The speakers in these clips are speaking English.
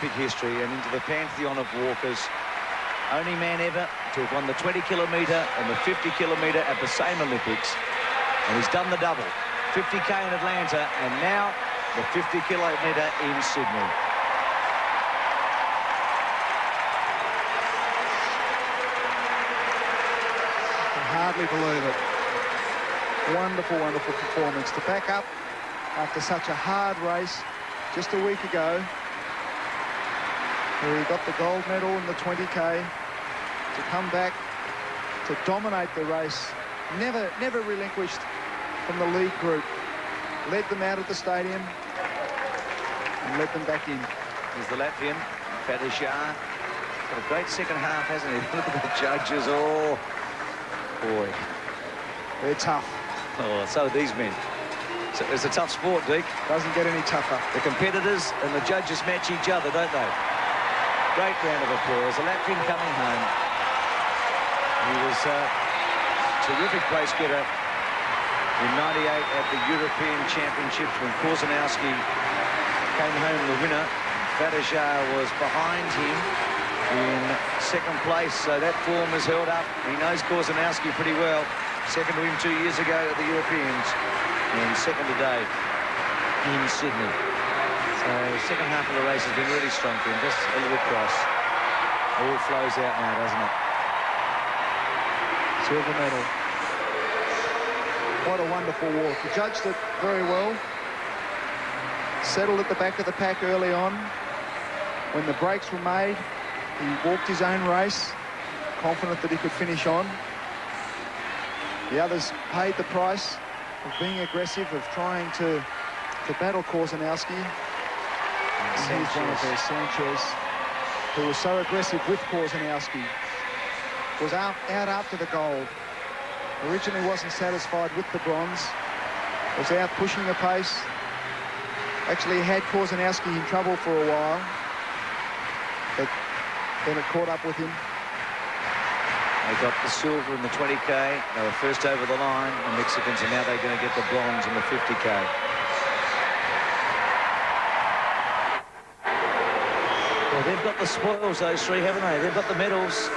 Olympic history and into the pantheon of walkers. Only man ever to have won the 20-kilometre and the 50-kilometre at the same Olympics. And he's done the double. 50K in Atlanta and now the 50-kilometre in Sydney. I can hardly believe it. Wonderful, wonderful performance to back up after such a hard race just a week ago, where he got the gold medal in the 20K, to come back to dominate the race. Never relinquished from the lead group. Led them out of the stadium and led them back in. Here's the Latvian, Fadishar. Got a great second half, hasn't he? Look at the judges. Oh, boy. They're tough. Oh, so are these men. So it's a tough sport, Deke. Doesn't get any tougher. The competitors and the judges match each other, don't they? Great round of applause. The Latvian coming home. He was a terrific place getter in '98 at the European Championships when Korzeniowski came home the winner. Fadishar was behind him in second place, so that form is held up. He knows Korzeniowski pretty well. Second to him 2 years ago at the Europeans, and second today in Sydney. So second half of the race has been really strong for him, just a little cross. All flows out now, doesn't it? Silver medal. What a wonderful walk. He judged it very well. Settled at the back of the pack early on. When the breaks were made, he walked his own race, confident that he could finish on. The others paid the price of being aggressive, of trying to battle Korzeniowski. And here's one of those, Sanchez, who was so aggressive with Korzeniowski. Was out after the gold. Originally wasn't satisfied with the bronze. Was out pushing the pace. Actually had Korzeniowski in trouble for a while. But then it caught up with him. They got the silver in the 20K. They were first over the line, the Mexicans, and now they're going to get the bronze in the 50K. Well, they've got the spoils, those three, haven't they? They've got the medals.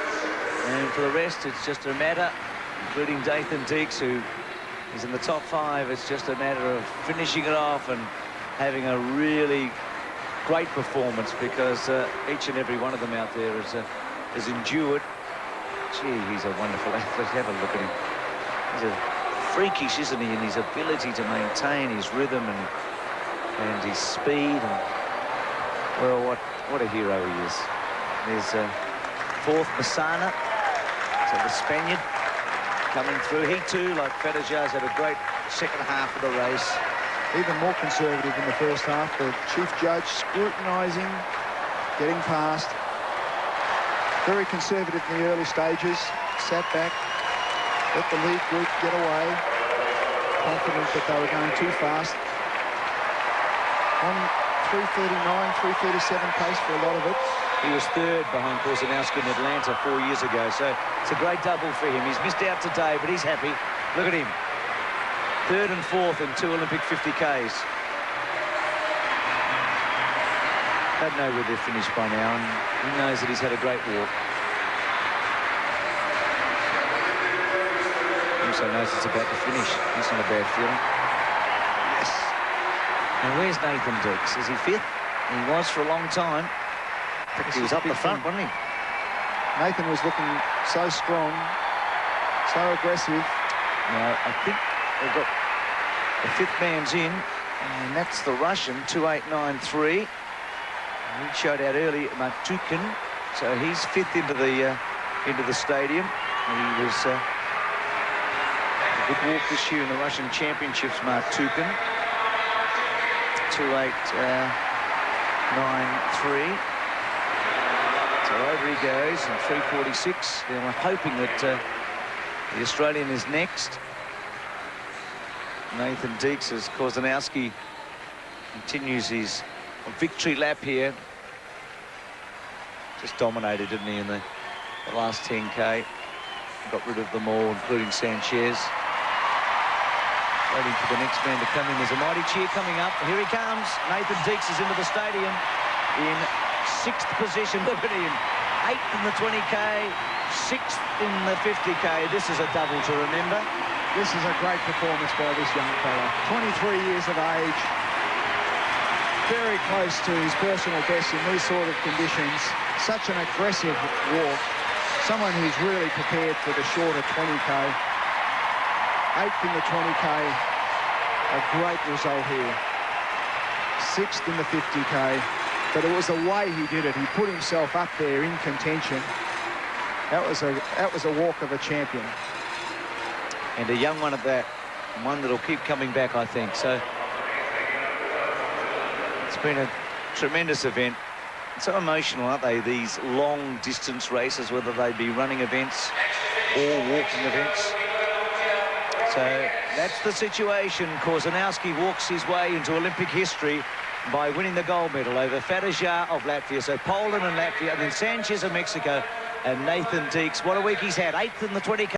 And for the rest, it's just a matter, including Nathan Deeks, who is in the top 5. It's just a matter of finishing it off and having a really great performance, because each and every one of them out there has endured. Gee, he's a wonderful athlete. Have a look at him. He's a freakish, isn't he, in his ability to maintain his rhythm and his speed. And, well, what a hero he is. There's fourth, Masana, so the Spaniard coming through. He too, like Fadishar, had a great second half of the race. Even more conservative in the first half. The chief judge scrutinising, getting past. Very conservative in the early stages. Sat back, let the lead group get away. Confident that they were going too fast. On 3:39, 3:37 pace for a lot of it. He was third behind Korzeniowski in Atlanta 4 years ago, so it's a great double for him. He's missed out today, but he's happy. Look at him. Third and fourth in 2 Olympic 50Ks. Don't know where they're finished by now, and he knows that he's had a great walk. He also knows it's about to finish. That's not a bad feeling. Yes. And where's Nathan Deeks? Is he fifth? He was for a long time. He was up the front, wasn't he? Nathan was looking so strong, so aggressive. Now, I think they've got the fifth man's in, and that's the Russian, 2893. He showed out early, Matukin, so he's fifth into the stadium. He was a good walk this year in the Russian Championships, Matukin. 2893. So over he goes in 3:46. Then we're hoping that the Australian is next. Nathan Deeks, as Korzeniowski continues his victory lap here. Just dominated, didn't he, in the last 10K. Got rid of them all, including Sanchez. Waiting for the next man to come in. There's a mighty cheer coming up. Here he comes. Nathan Deeks is into the stadium in 6th position Liberty, 8th in the 20k, 6th in the 50k. This is a double to remember. This is a great performance by this young fella. 23 years of age, very close to his personal best in these sort of conditions. Such an aggressive walk. Someone who's really prepared for the shorter 20k. 8th in the 20k, a great result here. 6th in the 50k, but it was the way he did it. He put himself up there in contention. That was a walk of a champion. And a young one at that, one that'll keep coming back, I think. So it's been a tremendous event. So emotional, aren't they, these long distance races, whether they be running events or walking events. So that's the situation. Korzeniowski walks his way into Olympic history by winning the gold medal over Fadija of Latvia. So Poland and Latvia, and then Sanchez of Mexico and Nathan Deeks. What a week he's had. 8th in the 20k.